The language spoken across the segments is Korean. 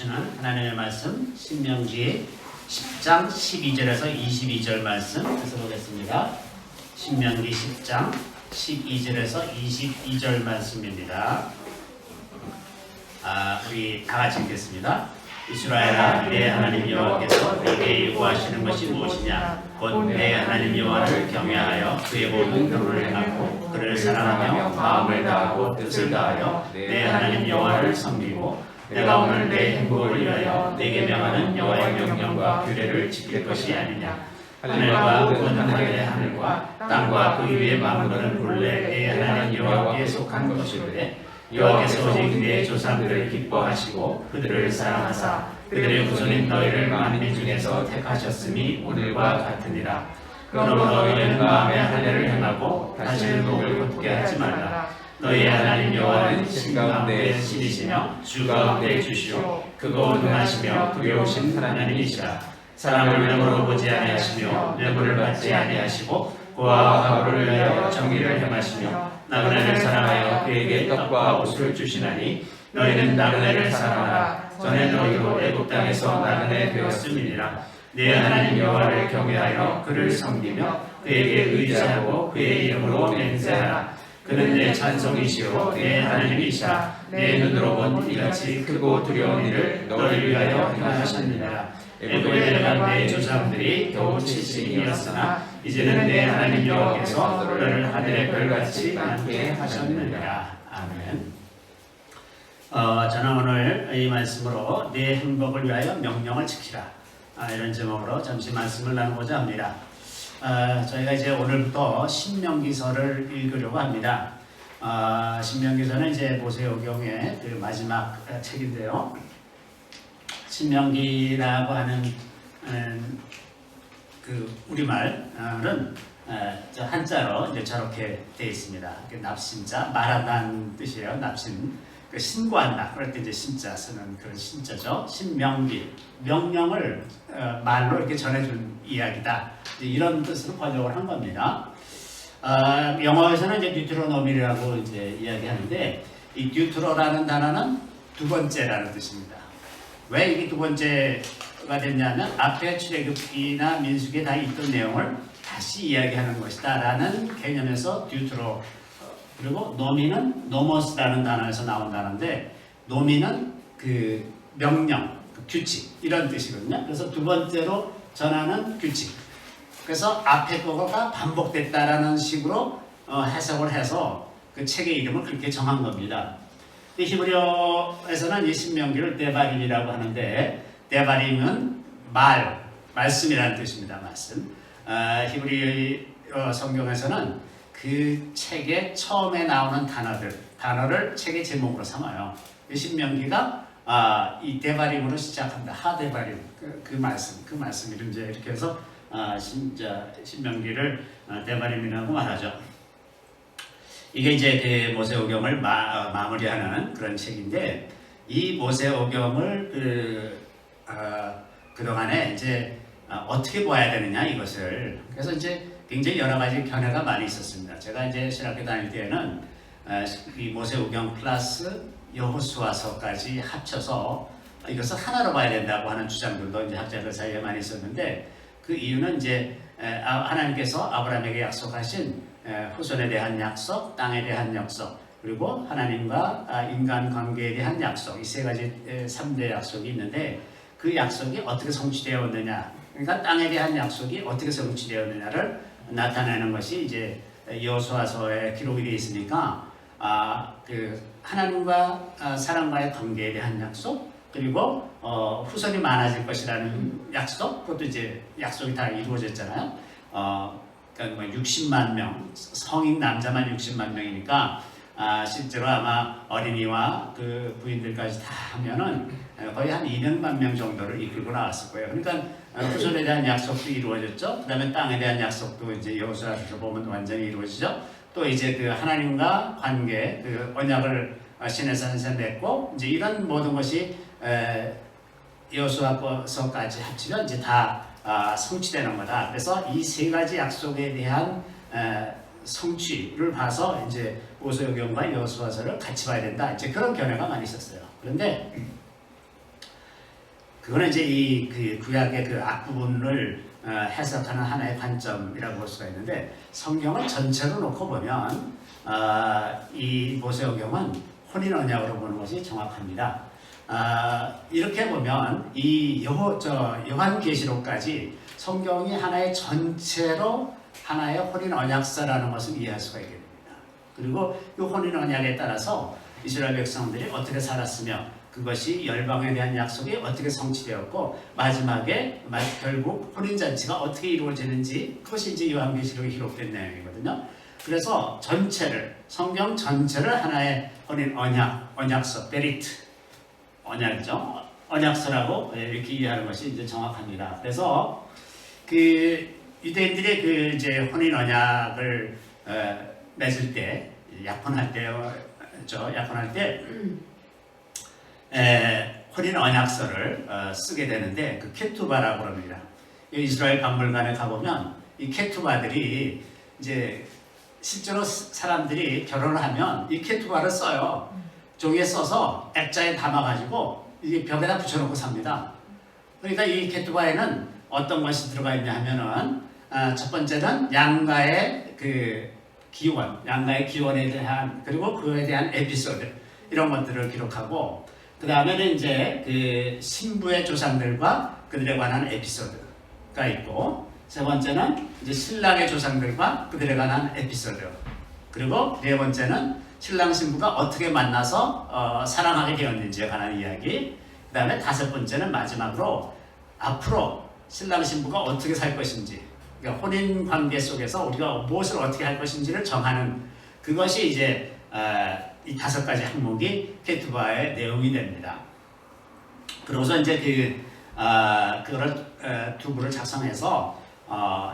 주시는 하나님의 말씀 신명기 10장 12절에서 22절 말씀 해석하겠습니다. 신명기 10장 12절에서 22절 말씀입니다. 우리 다 같이 읽겠습니다. 이스라엘아, 내 하나님 여호와께서 내게 요구하시는 것이 무엇이냐? 곧 내 하나님 여호와를 경외하여 그의 모든 도를 행하고 그를 사랑하며 마음을 다하고 뜻을 다하여 내 하나님 여호와를 섬기고 내가 오늘 내 행복을 위하여 내게 명하는 여호와의 명령과 규례를 지킬 것이 아니냐? 하늘과 온 하늘의 하늘과 땅과 그 위에 만물은 본래 내 하나님 여호와께 속한 것이로되 여호와께서 오직 내 조상들을 기뻐하시고 그들을 사랑하사 그들의 후손인 너희를 만민 중에서 택하셨음이 오늘과 같으니라. 그러므로 너희는 마음의 할례를 행하고 다시는 목을 곧게 하지 말라. 너희의 하나님 여호와는 신 가운데 신이시며 주 가운데 주시오. 크고 능하시며 두려우신 하나님이시라. 사람을 외모로 보지 아니하시며 뇌물을 받지 아니하시고 고아와 과부를 위하여 정의를 행하시며 나그네를 사랑하여 그에게 떡과 옷을 주시나니 너희는 나그네를 사랑하라. 전에 너희도 애굽 땅에서 나그네 되었음이니라. 내 하나님 여호와를 경외하여 그를 섬기며 그에게 의지하고 그의 이름으로 맹세하라. 그는 내 찬송이시오 내 하나님이시라. 내 눈으로 본 이같이 크고 두려운 일을 너희를 위하여 행하셨느니라. 애굽에 내려간 내 조상들이 겨우 70이었으나 이제는 내 하나님 여호와께서 너를 하늘의 별같이 많게 하셨느니라. 아멘. 저는 오늘 이 말씀으로 내 행복을 위하여 명령을 지키라, 이런 제목으로 잠시 말씀을 나누고자 합니다. 저희가 이제 오늘부터 신명기서를 읽으려고 합니다. 신명기서는 이제 모세오경의 그 마지막 책인데요. 신명기라고 하는 그 우리말은 한자로 이제 저렇게 되어 있습니다. 납신자, 말하다는 뜻이에요. 납신, 신고한다. 그럴 때 이제 신자 쓰는 그런 신자죠. 신명기, 명령을 말로 이렇게 전해준 이야기다. 이런 뜻으로 번역을 한 겁니다. 영어에서는 이제 뉴트로노미라고 이제 이야기하는데, 이 뉴트로라는 단어는 두 번째라는 뜻입니다. 왜 이게 두 번째가 됐냐면 앞에 출애굽기나 민수기에 다 있던 내용을 다시 이야기하는 것이다 라는 개념에서 뉴트로, 그리고 노미는 노모스라는 단어에서 나온 단어인데, 노미는 그 명령, 그 규칙 이런 뜻이거든요. 그래서 두 번째로 전하는 규칙, 그래서 앞에 거가 반복됐다라는 식으로 해석을 해서 그 책의 이름을 그렇게 정한 겁니다. 히브리어에서는 이 신명기를 데바림이라고 하는데, 데바림은 말씀이라는 뜻입니다. 말씀. 히브리어 성경에서는 그 책의 처음에 나오는 단어를 책의 제목으로 삼아요. 이 신명기가 이 데바림으로 시작한다. 하데바림, 그 말씀 이름 이제 이렇게 해서 신명기를 데바림이라고 말하죠. 이게 이제 그 모세오경을 마무리하는 그런 책인데, 이 모세오경을 그동안에 이제 어떻게 보아야 되느냐 이것을, 그래서 이제 굉장히 여러 가지 견해가 많이 있었습니다. 제가 이제 신학교 다닐 때에는 이 모세오경 플러스 여호수아서까지 합쳐서 이것을 하나로 봐야 된다고 하는 주장들도 이제 학자들 사이에 많이 있었는데, 그 이유는 이제 하나님께서 아브라함에게 약속하신 후손에 대한 약속, 땅에 대한 약속, 그리고 하나님과 인간 관계에 대한 약속, 이 세 가지 3대 약속이 있는데, 그 약속이 어떻게 성취되었느냐, 그러니까 땅에 대한 약속이 어떻게 성취되었느냐를 나타내는 것이 이제 여호수아서에 기록이 되어 있으니까, 그 하나님과 사람과의 관계에 대한 약속, 그리고 후손이 많아질 것이라는 약속, 그것도 이제 약속이 다 이루어졌잖아요. 그러니까 60만 명, 성인 남자만 60만 명이니까 실제로 아마 어린이와 그 부인들까지 다 하면은 거의 한 200만 명 정도를 이끌고 나왔을 거예요. 그러니까 후손에 대한 약속도 이루어졌죠. 그다음에 땅에 대한 약속도 이제 여호수아서 보면 완전히 이루어지죠. 또 이제 그 하나님과 관계, 그 언약을 시내산에서 맺고, 이제 이런 모든 것이 여호수아서까지 합치면 이제 다 성취되는 거다. 그래서 이 세 가지 약속에 대한 성취를 봐서 이제 모세오경과 여호수아서를 같이 봐야 된다. 이제 그런 견해가 많이 있었어요. 그런데 그거는 이제 이 그 구약의 그 앞부분을 해석하는 하나의 관점이라고 볼 수가 있는데, 성경을 전체로 놓고 보면 이 모세오경은 혼인 언약으로 보는 것이 정확합니다. 이렇게 보면 이 요한계시록까지 성경이 하나의 전체로 하나의 혼인 언약서라는 것을 이해할 수가 있게 됩니다. 그리고 이 혼인 언약에 따라서 이스라엘 백성들이 어떻게 살았으며 그것이 열방에 대한 약속이 어떻게 성취되었고 마지막에 결국 혼인잔치가 어떻게 이루어지는지, 그것이 이제 요한계시록에 기록된 내용이거든요. 그래서 전체를, 성경 전체를 하나의 혼인 언약서, 베리트, 언약이죠. 언약서라고 이렇게 이해하는 것이 이제 정확합니다. 그래서 그 유대인들의 그 이제 혼인 언약을 맺을 때, 약혼할 때 혼인 언약서를 쓰게 되는데, 그 케투바라고 합니다. 이스라엘 박물관에 가보면 이 케투바들이 이제 실제로 사람들이 결혼을 하면 이 케투바를 써요. 종이에 써서 액자에 담아가지고 이게 벽에다 붙여놓고 삽니다. 그러니까 이 케투바에는 어떤 것이 들어가 있냐 하면은 첫 번째는 양가의 그 기원, 양가의 기원에 대한, 그리고 그에 대한 에피소드, 이런 것들을 기록하고, 그 다음에는 이제 그 신부의 조상들과 그들에 관한 에피소드가 있고, 세 번째는 이제 신랑의 조상들과 그들에 관한 에피소드, 그리고 네 번째는 신랑 신부가 어떻게 만나서 사랑하게 되었는지에 관한 이야기, 그 다음에 다섯 번째는 마지막으로 앞으로 신랑 신부가 어떻게 살 것인지, 그러니까 혼인 관계 속에서 우리가 무엇을 어떻게 할 것인지를 정하는, 그것이 이제 이 다섯 가지 항목이 케투바의 내용이 됩니다. 그러고서 이제 그거를 두부를 작성해서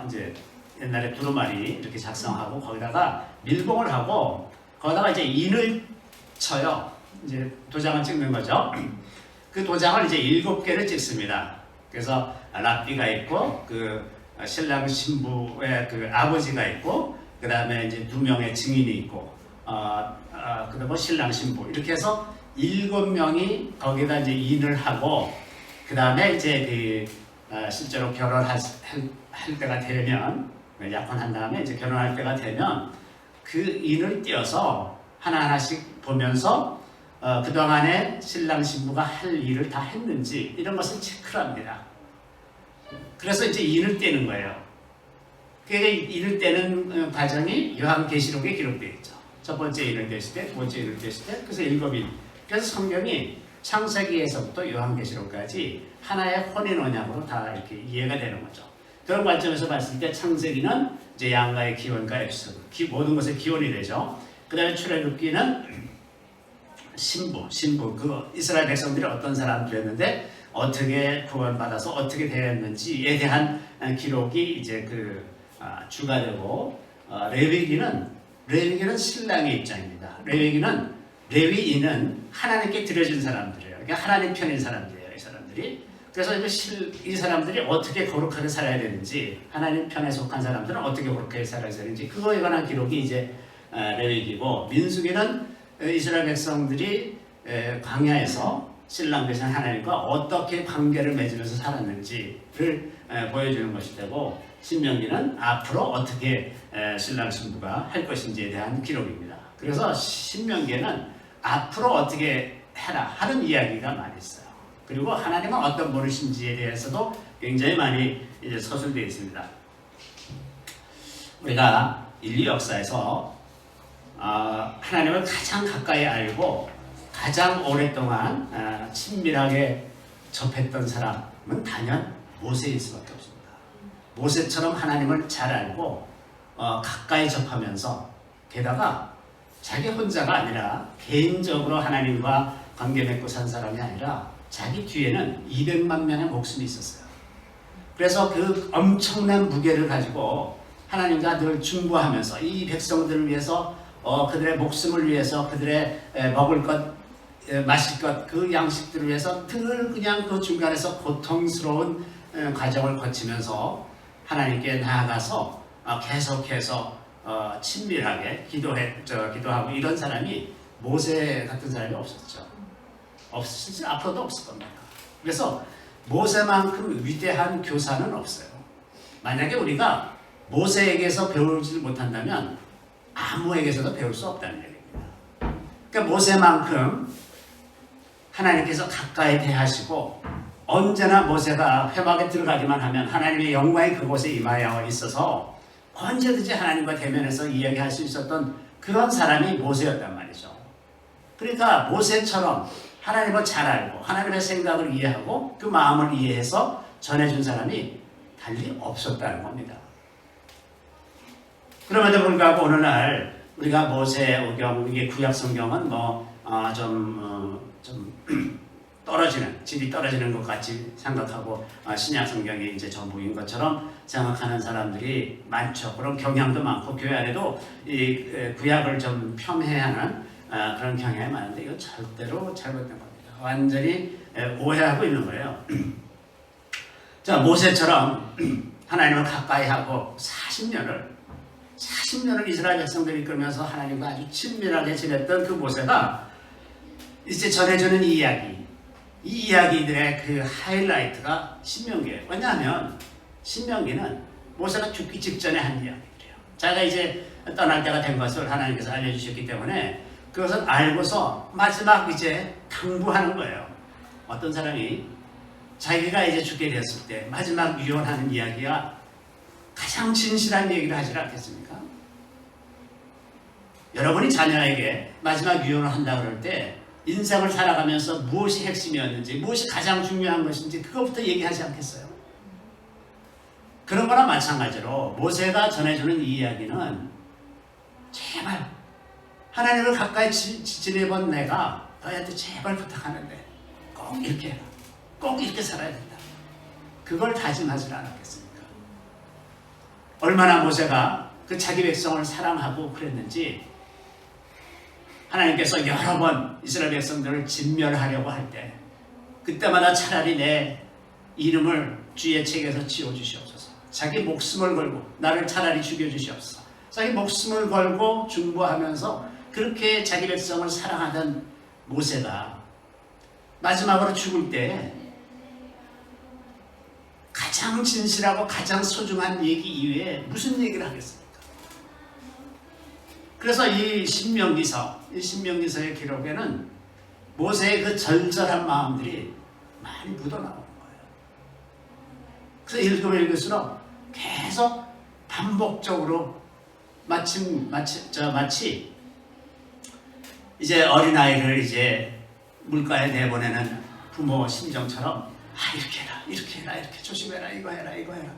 이제 옛날에 두루마리 이렇게 작성하고 거기다가 밀봉을 하고 거기다가 이제 인을 쳐요. 이제 도장을 찍는 거죠. 그 도장을 이제 7개를 찍습니다. 그래서 랍비가 있고 그 신랑 신부의 그 아버지가 있고, 그 다음에 이제 2명의 증인이 있고, 그리고 신랑 신부, 이렇게 해서 7명이 거기다 이제 인을 하고, 그 다음에 이제 실제로 결혼할 때가 되면, 약혼한 다음에 이제 결혼할 때가 되면 그 인을 띄어서 하나하나씩 보면서 그동안에 신랑 신부가 할 일을 다 했는지 이런 것을 체크를 합니다. 그래서 이제 인을 떼는 거예요. 그게 인을 떼는 과정이 요한계시록에 기록되어 있죠. 첫 번째 인을 뗐을 때, 두 번째 인을 뗐을 때, 그래서 7인. 그래서 성경이 창세기에서부터 요한계시록까지 하나의 혼인 언약으로 다 이렇게 이해가 되는 거죠. 그런 관점에서 봤을 때 창세기는 이제 양가의 기원과 에피소드, 모든 것의 기원이 되죠. 그 다음에 출애굽기는 신부, 그 이스라엘 백성들이 어떤 사람들이었는데 어떻게 구원받아서 어떻게 되었는지에 대한 기록이 이제 주가 되고, 레위기는 신랑의 입장입니다. 레위인은 하나님께 드려진 사람들이에요. 그러니까 하나님 편인 사람들이에요, 이 사람들이. 그래서 이 사람들이 어떻게 거룩하게 살아야 되는지, 하나님 편에 속한 사람들은 어떻게 거룩하게 살아야 되는지, 그거에 관한 기록이 이제 레위기고, 민수기는 이스라엘 백성들이 광야에서 신랑 되신 하나님과 어떻게 관계를 맺으면서 살았는지를 보여주는 것이 되고, 신명기는 앞으로 어떻게 신랑 신부가 할 것인지에 대한 기록입니다. 그래서 신명기에는 앞으로 어떻게 해라 하는 이야기가 많이 있어요. 그리고 하나님은 어떤 분이신지에 대해서도 굉장히 많이 이제 서술되어 있습니다. 우리가 인류 역사에서 하나님을 가장 가까이 알고 가장 오랫동안 친밀하게 접했던 사람은 단연 모세일 수밖에 없습니다. 모세처럼 하나님을 잘 알고 가까이 접하면서, 게다가 자기 혼자가 아니라 개인적으로 하나님과 관계 맺고 산 사람이 아니라 자기 뒤에는 200만 명의 목숨이 있었어요. 그래서 그 엄청난 무게를 가지고 하나님과 늘 중보하면서 이 백성들을 위해서, 그들의 목숨을 위해서, 그들의 먹을 것, 마실 것, 그 양식들을 위해서 늘 그냥 그 중간에서 고통스러운 과정을 거치면서 하나님께 나아가서 계속해서 친밀하게 기도하고, 이런 사람이 모세 같은 사람이 없었죠. 앞으로도 없을 겁니다. 그래서 모세만큼 위대한 교사는 없어요. 만약에 우리가 모세에게서 배우지 못한다면 아무에게서도 배울 수 없다는 얘기입니다. 그러니까 모세만큼 하나님께서 가까이 대하시고 언제나 모세가 회막에 들어가기만 하면 하나님의 영광이 그곳에 임하여 있어서 언제든지 하나님과 대면해서 이야기할 수 있었던 그런 사람이 모세였단 말이죠. 그러니까 모세처럼 하나님을 잘 알고 하나님의 생각을 이해하고 그 마음을 이해해서 전해준 사람이 달리 없었다는 겁니다. 그럼에도 불구하고 오늘날 우리가 모세오경, 이게 구약 성경은 좀 떨어지는, 질이 떨어지는 것 같이 생각하고 신약 성경이 이제 전부인 것처럼 생각하는 사람들이 많죠. 그런 경향도 많고 교회 안에도 이 구약을 좀 폄훼하는 그런 경향이 많은데 이거 절대로 잘못된 겁니다. 완전히 오해하고 있는 거예요. 자, 모세처럼 하나님을 가까이 하고 40년을 이스라엘 백성들이 이끌면서 하나님과 아주 친밀하게 지냈던 그 모세가 이제 전해주는 이 이야기들의 그 하이라이트가 신명기예요. 왜냐하면 신명기는 모세가 죽기 직전에 한 이야기들이에요. 자기가 이제 떠날 때가 된 것을 하나님께서 알려주셨기 때문에 그것을 알고서 마지막 이제 당부하는 거예요. 어떤 사람이 자기가 이제 죽게 되었을 때 마지막 유언하는 이야기가 가장 진실한 얘기를 하지 않겠습니까? 여러분이 자녀에게 마지막 유언을 한다고 그럴 때 인생을 살아가면서 무엇이 핵심이었는지, 무엇이 가장 중요한 것인지 그것부터 얘기하지 않겠어요? 그런 거나 마찬가지로 모세가 전해주는 이 이야기는 제발 하나님을 가까이 지내본 내가 너희한테 제발 부탁하는데 꼭 이렇게 해라. 꼭 이렇게 살아야 된다. 그걸 다짐하지 않았겠습니까? 얼마나 모세가 그 자기 백성을 사랑하고 그랬는지 하나님께서 여러 번 이스라엘 백성들을 진멸하려고 할 때 그때마다 차라리 내 이름을 주의 책에서 지워주시옵소서. 자기 목숨을 걸고 나를 차라리 죽여주시옵소서. 자기 목숨을 걸고 중보하면서 그렇게 자기 백성을 사랑하던 모세가 마지막으로 죽을 때 가장 진실하고 가장 소중한 얘기 이외에 무슨 얘기를 하겠습니까? 그래서 이 신명기서의 기록에는 모세의 그 절절한 마음들이 많이 묻어나오는 거예요. 그래서 읽을수록 계속 반복적으로 마치 이제 어린아이를 이제 물가에 내보내는 부모 심정처럼 이렇게 해라, 이렇게 해라, 이렇게 조심해라, 이거 해라, 이거 해라.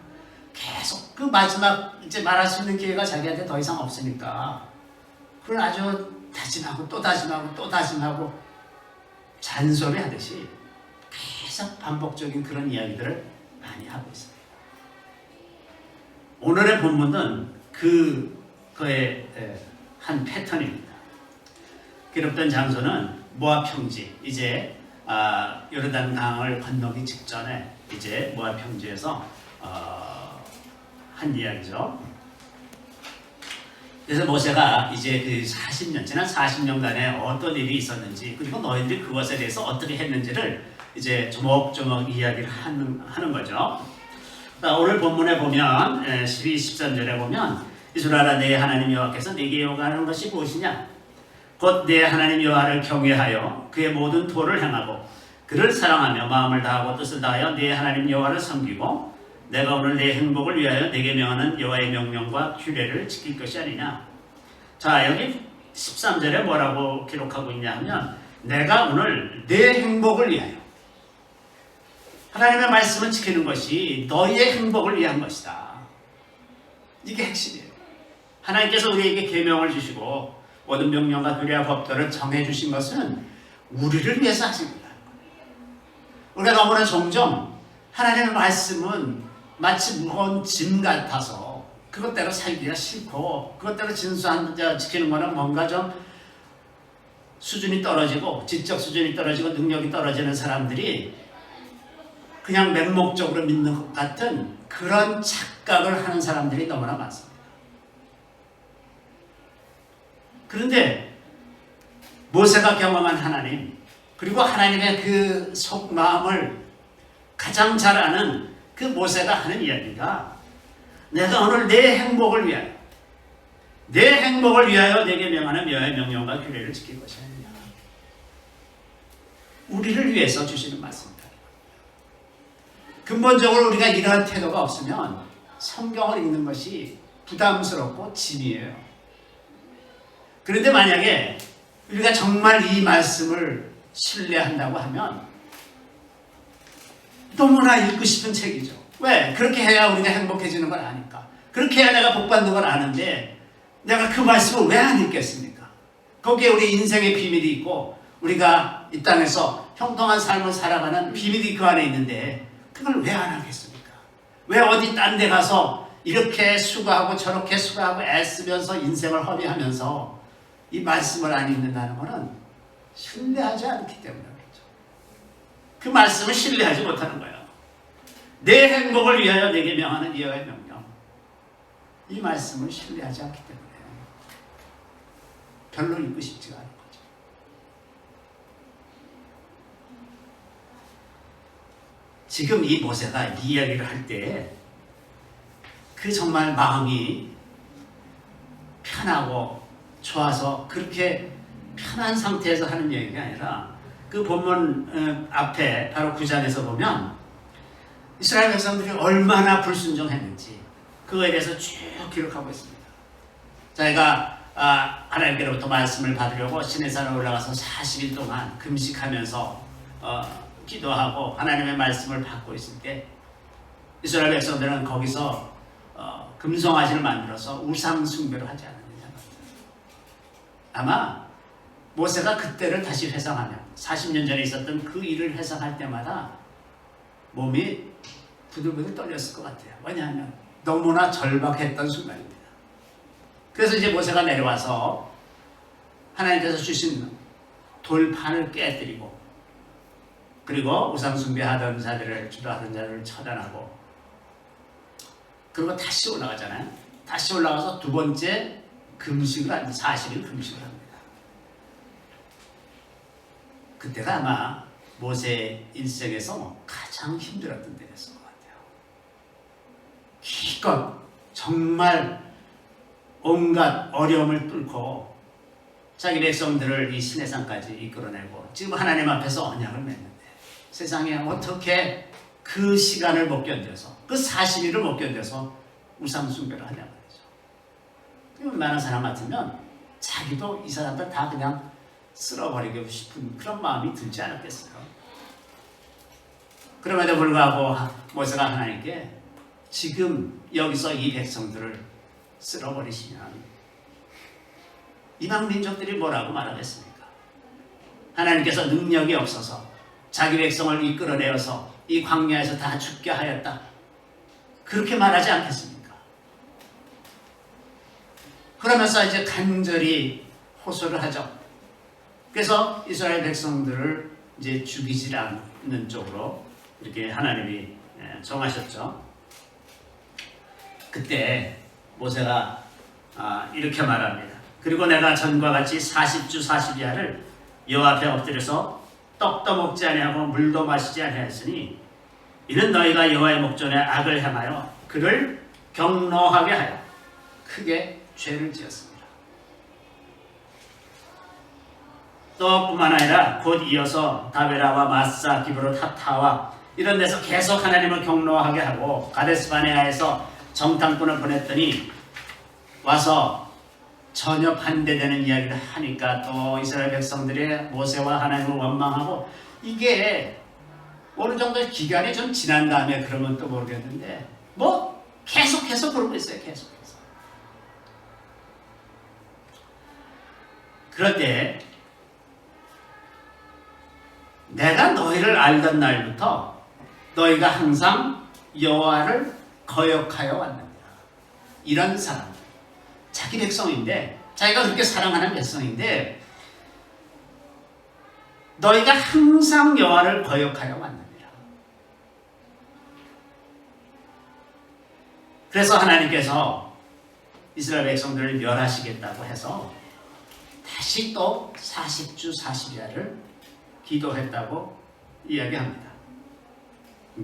계속 그 마지막 이제 말할 수 있는 기회가 자기한테 더 이상 없으니까 그걸 아주 다짐하고 또 다짐하고 또 다짐하고 잔소리 하듯이 계속 반복적인 그런 이야기들을 많이 하고 있습니다. 오늘의 본문은 그의 한 패턴입니다. 기록된 장소는 모압 평지, 이제 요르단 강을 건너기 직전에 이제 모압 평지에서 한 이야기죠. 그래서 모세가 이제 그 지난 40년간에 어떤 일이 있었는지 그리고 너희들이 그것에 대해서 어떻게 했는지를 이제 조목조목 이야기를 하는 거죠. 오늘 본문에 보면 12, 13절에 보면 이스라엘아 내 하나님 여호와께서 네게 요구하는 것이 무엇이냐? 곧 내 하나님 여호와를 경외하여 그의 모든 도를 행하고 그를 사랑하며 마음을 다하고 뜻을 다하여 네 하나님 여호와를 섬기고 내가 오늘 내 행복을 위하여 네게 명하는 여호와의 명령과 규례를 지킬 것이 아니냐. 자, 여기 13절에 뭐라고 기록하고 있냐 하면 내가 오늘 내 행복을 위하여, 하나님의 말씀을 지키는 것이 너희의 행복을 위한 것이다. 이게 핵심이에요. 하나님께서 우리에게 계명을 주시고 모든 명령과 규례와 법도를 정해주신 것은 우리를 위해서 하신 거다. 우리가 너무나 종종 하나님의 말씀은 마치 무거운 짐 같아서 그것대로 살기가 싫고 그것대로 지키는 거는 뭔가 좀 수준이 떨어지고 지적 수준이 떨어지고 능력이 떨어지는 사람들이 그냥 맹목적으로 믿는 것 같은 그런 착각을 하는 사람들이 너무나 많습니다. 그런데 모세가 경험한 하나님 그리고 하나님의 그 속마음을 가장 잘 아는 그 모세가 하는 이야기가 내가 오늘 내 행복을 위하여 내게 명하는 여호와의 명령과 규례를 지킬 것이 아니냐. 우리를 위해서 주시는 말씀입니다. 근본적으로 우리가 이러한 태도가 없으면 성경을 읽는 것이 부담스럽고 짐이에요. 그런데 만약에 우리가 정말 이 말씀을 신뢰한다고 하면 너무나 읽고 싶은 책이죠. 왜? 그렇게 해야 우리가 행복해지는 걸 아니까. 그렇게 해야 내가 복받는 걸 아는데 내가 그 말씀을 왜 안 읽겠습니까? 거기에 우리 인생의 비밀이 있고 우리가 이 땅에서 형통한 삶을 살아가는 비밀이 그 안에 있는데 그걸 왜 안 하겠습니까? 왜 어디 딴 데 가서 이렇게 수고하고 저렇게 수고하고 애쓰면서 인생을 허비하면서 이 말씀을 안 읽는다는 것은 신뢰하지 않기 때문에 그렇죠. 그 말씀을 신뢰하지 못하는 거예요. 내 행복을 위하여 내게 명하는 여호와의 명령. 이 말씀을 신뢰하지 않기 때문에 별로 읽고 싶지가 않은 거죠. 지금 이 모세가 이 이야기를 할 때 그 정말 마음이 편하고 좋아서 그렇게 편한 상태에서 하는 얘기가 아니라 그 본문 앞에 바로 9장에서 보면 이스라엘 백성들이 얼마나 불순종했는지 그거에 대해서 쭉 기록하고 있습니다. 자기가 하나님께로부터 말씀을 받으려고 시내산에 올라가서 40일 동안 금식하면서 기도하고 하나님의 말씀을 받고 있을 때 이스라엘 백성들은 거기서 금송아지를 만들어서 우상 숭배를 하지 않았느냐. 아마 모세가 그때를 다시 회상하면 40년 전에 있었던 그 일을 회상할 때마다 몸이 부들부들 떨렸을 것 같아요. 왜냐하면 너무나 절박했던 순간입니다. 그래서 이제 모세가 내려와서 하나님께서 주신 돌판을 깨뜨리고 그리고 우상숭배하던 자들을 주도하던 자들을 처단하고 그리고 다시 올라가잖아요. 다시 올라가서 두 번째 금식을 합니다. 40일 금식을 합니다. 그때가 아마 모세 일생에서 가장 힘들었던 때였을 것 같아요. 기껏 정말 온갖 어려움을 뚫고 자기 백성들을 이 시내산까지 이끌어내고 지금 하나님 앞에서 언약을 맺는데 세상에 어떻게 그 시간을 못 견뎌서 그 40일을 못 견뎌서 우상 숭배를 하냐 말이죠. 웬만한 사람 같으면 자기도 이 사람들 다 그냥 쓸어버리고 싶은 그런 마음이 들지 않았겠어요. 그럼에도 불구하고 모세가 하나님께 지금 여기서 이 백성들을 쓸어버리시면 이방 민족들이 뭐라고 말하겠습니까? 하나님께서 능력이 없어서 자기 백성을 이끌어내어서 이 광야에서 다 죽게 하였다. 그렇게 말하지 않겠습니까? 그러면서 이제 간절히 호소를 하죠. 그래서 이스라엘 백성들을 이제 죽이지 않는 쪽으로 이렇게 하나님이 정하셨죠. 그때 모세가 이렇게 말합니다. 그리고 내가 전과 같이 40주 40야를 여호와 앞에 엎드려서 떡도 먹지 아니하고 물도 마시지 아니하였으니 이는 너희가 여호와의 목전에 악을 행하여 그를 경노하게 하여 크게 죄를 지었습니다. 또 뿐만 아니라 곧 이어서 다베라와 마사, 기브롯, 하타와 이런 데서 계속 하나님을 경노하게 하고 가데스바네아에서 정탐꾼을 보냈더니 와서 전혀 반대되는 이야기를 하니까 또 이스라엘 백성들이 모세와 하나님을 원망하고 이게 어느 정도 기간이 좀 지난 다음에 그러면 또 모르겠는데 뭐 계속해서 그러고 있어요. 계속해서. 그런데 내가 너희를 알던 날부터 너희가 항상 여호와를 거역하여 왔느니라. 이런 사람, 자기 백성인데 자기가 그렇게 사랑하는 백성인데 너희가 항상 여호와를 거역하여 왔느니라. 그래서 하나님께서 이스라엘 백성들을 멸하시겠다고 해서 다시 또 40주 40야를 기도했다고 이야기합니다.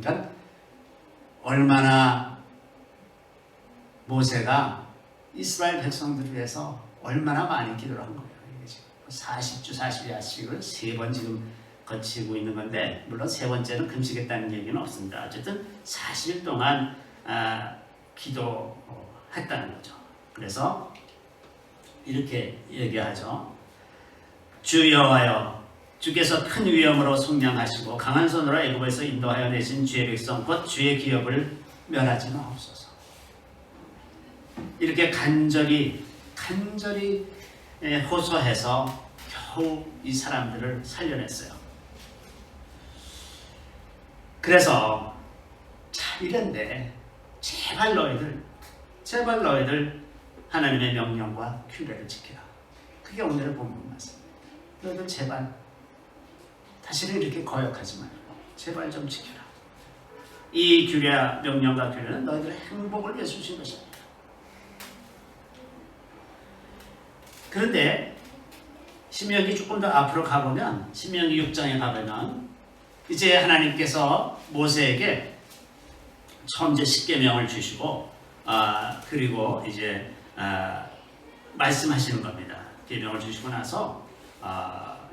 그러니까 얼마나 모세가 이스라엘 백성들을 위해서 얼마나 많이 기도를 한 거예요. 40주 40야씩을 3번 지금 거치고 있는 건데, 물론 3번째는 금식했다는 얘기는 없습니다. 어쨌든 40일 동안 기도했다는 거죠. 그래서 이렇게 얘기하죠. 주 여호와여, 주께서 큰 위엄으로 속량하시고 강한 손으로 애굽에서 인도하여 내신 주의 백성 곧 주의 기업을 멸하지 마옵소서. 이렇게 간절히 호소해서 겨우 이 사람들을 살려냈어요. 그래서 참 이런데 제발 너희들 하나님의 명령과 규례를 지켜라. 그게 오늘의 본문 말씀입니다. 너희들 제발 다시는 이렇게 거역하지 말고 제발 좀 지켜라. 이 규례와 명령과 규례는 너희들의 행복을 위해서 주신 것입니다. 그런데 신명기 조금 더 앞으로 가보면, 신명기 6장에 가보면 이제 하나님께서 모세에게 처음 이제 십계명을 주시고 그리고 이제 말씀하시는 겁니다. 계명을 주시고 나서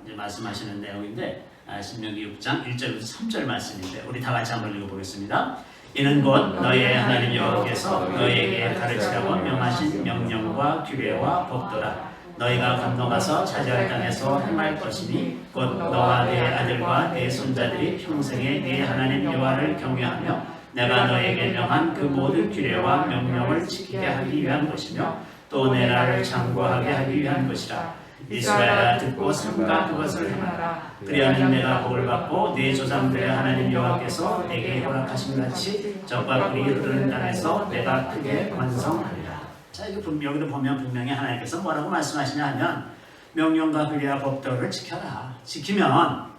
이제 말씀하시는 내용인데, 신명기 6장 1절부터 3절 말씀인데 우리 다 같이 한번 읽어보겠습니다. 이는 곧 너희의 하나님 여호와께서 너희에게 가르치라고 명하신 명령과 규례와 법도라. 너희가 건너가서 차지할 땅에서 행할 것이니 곧 너와 네 아들과 네 손자들이 평생에 네 하나님 여호와를 경외하며 내가 너희에게 명한 그 모든 규례와 명령을 지키게 하기 위한 것이며 또 내 나라를 장구하게 하기 위한 것이라. 이스라엘아 듣고 삼가 그것을 행하라. 그리하면 내가 복을 받고 네 조상들의 하나님 여호와께서 내게 허락하신 같이 적과 꿀이 흐르는 땅에서 내가 크게 번성하리라. 자, 이거 여기도 보면 분명히 하나님께서 뭐라고 말씀하시냐 하면 명령과 규례와 법도를 지켜라. 지키면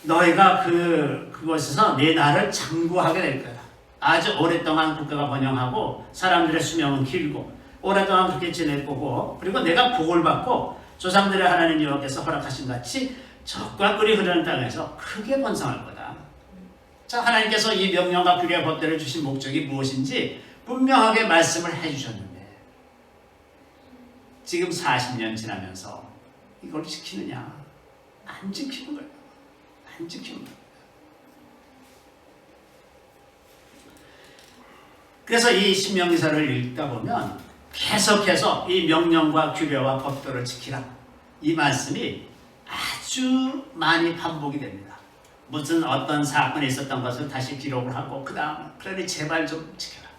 너희가 그곳에서 내 나라를 장구하게 될 거야. 아주 오랫동안 국가가 번영하고 사람들의 수명은 길고 오랫동안 그렇게 지낼 거고, 그리고 내가 복을 받고 조상들의 하나님 여호와께서 허락하신 같이 적과 꿀이 흐르는 땅에서 크게 번성할 거다. 자, 하나님께서 이 명령과 규례와 법도를 주신 목적이 무엇인지 분명하게 말씀을 해주셨는데 지금 40년 지나면서 이걸 지키느냐? 안 지키는 거예요. 안 지키는 거예요. 그래서 이 신명기서를 읽다 보면 계속해서 이 명령과 규례와 법도를 지키라, 이 말씀이 아주 많이 반복이 됩니다. 무슨 어떤 사건이 있었던 것을 다시 기록을 하고 그 다음 그러니 제발 좀 지켜라.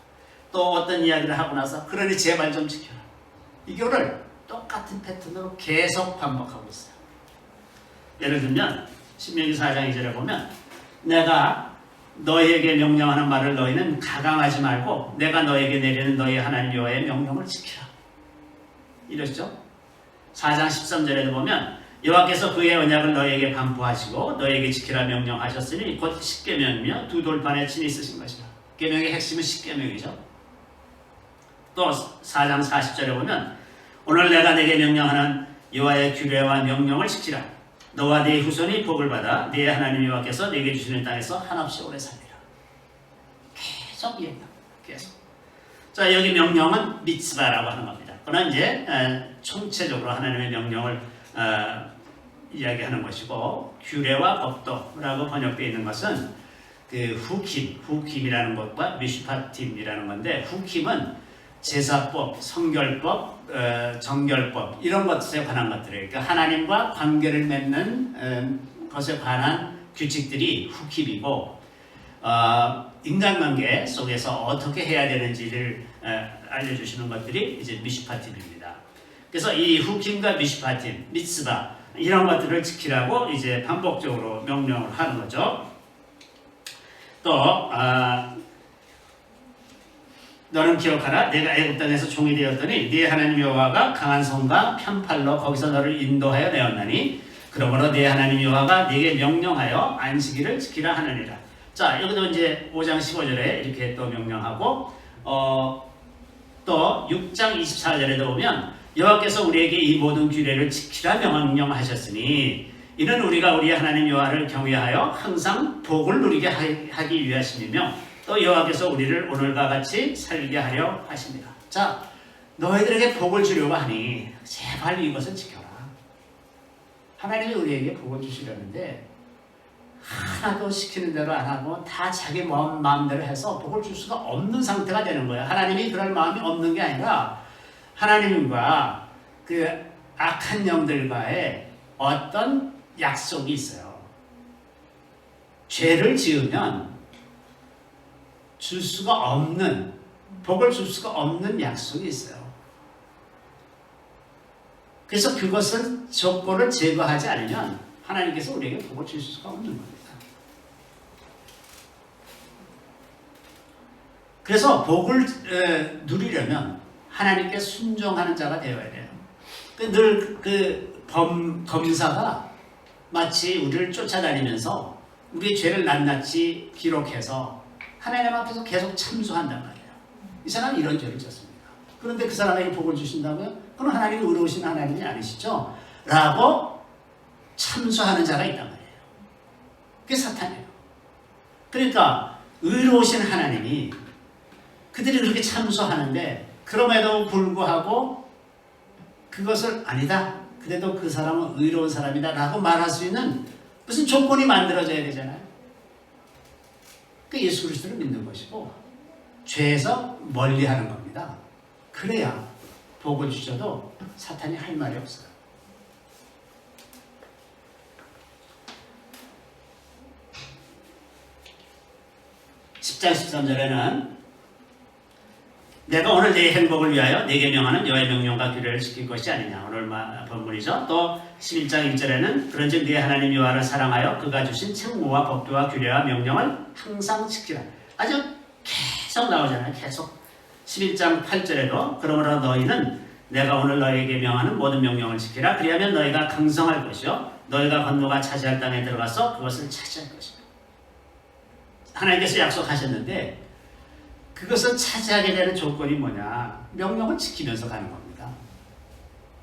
또 어떤 이야기를 하고 나서 그러니 제발 좀 지켜라. 이거를 똑같은 패턴으로 계속 반복하고 있어요. 예를 들면 신명기 4장 2절에 보면 내가 너희에게 명령하는 말을 너희는 가강하지 말고 내가 너희에게 내리는 너희 하나님 여호와의 명령을 지키라. 이러시죠. 4장 13절에도 보면 여호와께서 그의 언약을 너희에게 반포하시고 너희에게 지키라 명령하셨으니 곧 십계명이며 두 돌판에 친히 쓰신 것이라. 계명의 핵심은 십계명이죠. 또 4장 40절에 보면 오늘 내가 내게 명령하는 여호와의 규례와 명령을 지키라. 너와 네 후손이 복을 받아 네 하나님 여호와께서 내게 주시는 땅에서 한없이 오래 살리라. 계속 얘기합니다. 계속. 자, 여기 명령은 미츠바라고 하는 겁니다. 그러나 이제 총체적으로 하나님의 명령을 이야기하는 것이고, 규례와 법도라고 번역되어 있는 것은 그 후킴이라는 것과 미슈파팀이라는 건데, 후킴은 제사법, 성결법, 정결법 이런 것에 관한 것들이에요. 그러니까 하나님과 관계를 맺는 것에 관한 규칙들이 후킵이고, 인간관계 속에서 어떻게 해야 되는지를 알려주시는 것들이 이제 미슈파팀입니다. 그래서 이 후킴과 미슈파팀, 미츠바 이런 것들을 지키라고 이제 반복적으로 명령을 하는 거죠. 또 너는 기억하라. 내가 애굽 땅에서 종이 되었더니 네 하나님 여호와가 강한 손과 편팔로 거기서 너를 인도하여 내었나니 그러므로 네 하나님 여호와가 네게 명령하여 안식일을 지키라 하느니라. 자, 여기도 이제 5장 15절에 이렇게 또 명령하고, 또 6장 24절에도 보면 여호와께서 우리에게 이 모든 규례를 지키라 명령하셨으니 이는 우리가 우리 하나님 여호와를 경외하여 항상 복을 누리게 하기 위하심이며 또 여호와께서 우리를 오늘과 같이 살게 하려 하십니다. 자, 너희들에게 복을 주려고 하니 제발 이것을 지켜라. 하나님이 우리에게 복을 주시려는데 하나도 시키는 대로 안 하고 다 자기 마음대로 해서 복을 줄 수가 없는 상태가 되는 거예요. 하나님이 그럴 마음이 없는 게 아니라 하나님과 그 악한 영들과의 어떤 약속이 있어요. 죄를 지으면 줄 수가 없는, 복을 줄 수가 없는 약속이 있어요. 그래서 그것은 조건을 제거하지 않으면 하나님께서 우리에게 복을 줄 수가 없는 겁니다. 그래서 복을 누리려면 하나님께 순종하는 자가 되어야 돼요. 늘 검사가 마치 우리를 쫓아다니면서 우리의 죄를 낱낱이 기록해서 하나님 앞에서 계속 참수한단 말이에요. 이 사람이 이런 죄를 졌습니다. 그런데 그 사람에게 복을 주신다고요? 그럼 하나님이 의로우신 하나님이 아니시죠? 라고 참수하는 자가 있단 말이에요. 그게 사탄이에요. 그러니까 의로우신 하나님이 그들이 그렇게 참수하는데 그럼에도 불구하고 그것을 아니다. 그래도 그 사람은 의로운 사람이다 라고 말할 수 있는 무슨 조건이 만들어져야 되잖아요. 그 예수 그리스도를 믿는 것이고 죄에서 멀리하는 겁니다. 그래야 복을 주셔도 사탄이 할 말이 없어요. 10장 13절에는 내가 오늘 내 행복을 위하여 내게 명하는 여호와의 명령과 규례를 지킬 것이 아니냐. 오늘 본문이죠. 또 11장 1절에는 그런즉 네 하나님 여호와를 사랑하여 그가 주신 책무와 법도와 규례와 명령을 항상 지키라. 아주 계속 나오잖아요. 계속 11장 8절에도 그러므로 너희는 내가 오늘 너희에게 명하는 모든 명령을 지키라. 그리하면 너희가 강성할 것이요 너희가 건너가 차지할 땅에 들어가서 그것을 차지할 것이다. 하나님께서 약속하셨는데 그것을 차지하게 되는 조건이 뭐냐? 명령을 지키면서 가는 겁니다.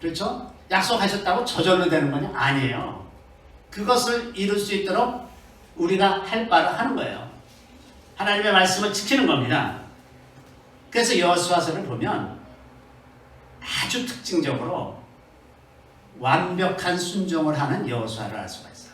그렇죠? 약속하셨다고 저절로 되는 거냐? 아니에요. 그것을 이룰 수 있도록 우리가 할 바를 하는 거예요. 하나님의 말씀을 지키는 겁니다. 그래서 여호수아서를 보면 아주 특징적으로 완벽한 순종을 하는 여호수아를 알 수가 있어요.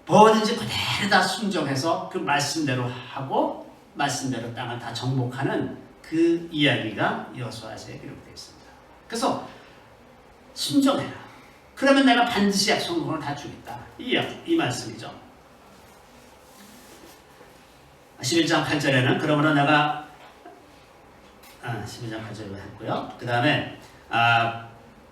뭐든지 그대로 다 순종해서 그 말씀대로 하고 말씀대로 땅을 다 정복하는 그 이야기가 여호수아서에 기록되어 있습니다. 그래서 순종해라. 그러면 내가 반드시 약속을 다 주겠다. 이 말씀이죠. 11장 8절에는 그러므로 내가 12장 8절로 했고요. 그 다음에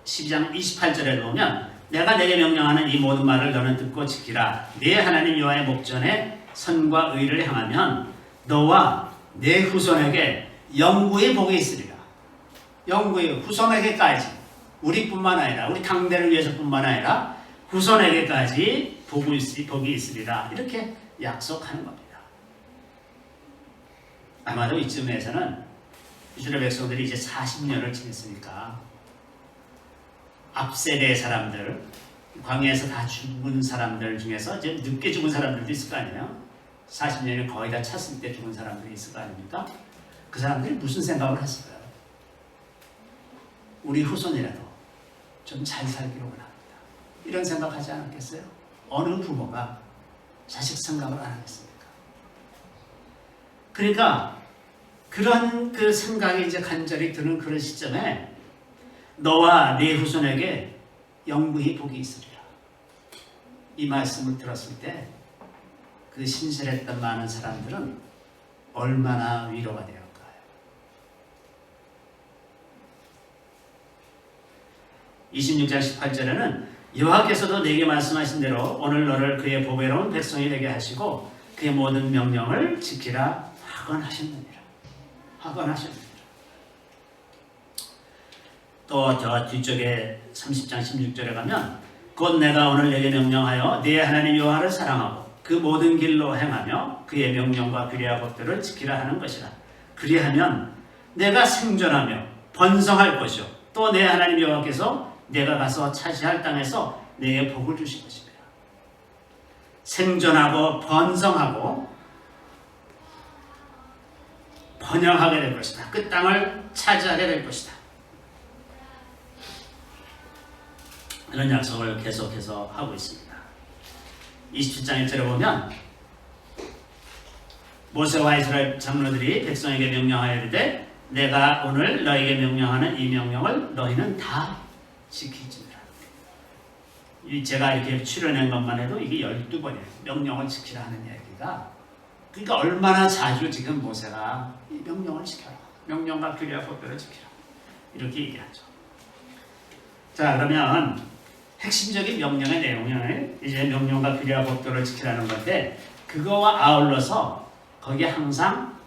12장 28절에 보면 내가 내게 명령하는 이 모든 말을 너는 듣고 지키라. 네 하나님 여호와의 목전에 선과 의를 행하면 너와 네 후손에게 영구의 복이 있으리라. 영구의 후손에게까지 우리뿐만 아니라 우리 당대를 위해서뿐만 아니라 후손에게까지 복이 있으리라. 이렇게 약속하는 겁니다. 아마도 이쯤에서는 이스라엘 백성들이 이제 40년을 지냈으니까 앞세대 사람들, 광야에서 다 죽은 사람들 중에서 이제 늦게 죽은 사람들도 있을 거 아니에요. 40년이 거의 다 찼을 때 죽은 사람들이 있을 거 아닙니까? 그 사람들이 무슨 생각을 했을까요? 우리 후손이라도 좀 잘 살기로 원합니다. 이런 생각하지 않았겠어요? 어느 부모가 자식 생각을 안 하겠습니까? 그러니까 그런 그 생각이 이제 간절히 드는 그런 시점에 너와 네 후손에게 영구히 복이 있으리라. 이 말씀을 들었을 때 그 신실했던 많은 사람들은 얼마나 위로가 되었을까요? 26장 18절에는 여호와께서도 내게 말씀하신 대로 오늘 너를 그의 보배로운 백성이 되게 하시고 그의 모든 명령을 지키라 하건하셨느니라. 하건하셨느니라. 또 저 뒤쪽에 30장 16절에 가면 곧 내가 오늘 내게 명령하여 네 하나님 여호와를 사랑하고 그 모든 길로 행하며 그의 명령과 규례와 법들을 지키라 하는 것이라. 그리하면 내가 생존하며 번성할 것이요 또 내 하나님 여호와께서 내가 가서 차지할 땅에서 내게 복을 주실 것입니다. 생존하고 번성하고 번영하게 될 것이다. 그 땅을 차지하게 될 것이다. 이런 약속을 계속해서 하고 있습니다. 27장 1절에 보면 모세와 이스라엘 장로들이 백성에게 명령하여 이르되 내가 오늘 너에게 명령하는 이 명령을 너희는 다 지킬지니라. 제가 이렇게 추려낸 것만 해도 이게 12번이에요. 명령을 지키라 하는 얘기가. 그러니까 얼마나 자주 지금 모세가 이 명령을 지켜라. 명령과 규례와 법도를 지키라. 이렇게 얘기하죠. 자, 그러면 핵심적인 명령의 내용을 이제 명령과 규례와 법도를 지키라는 건데 그거와 아울러서 거기에 항상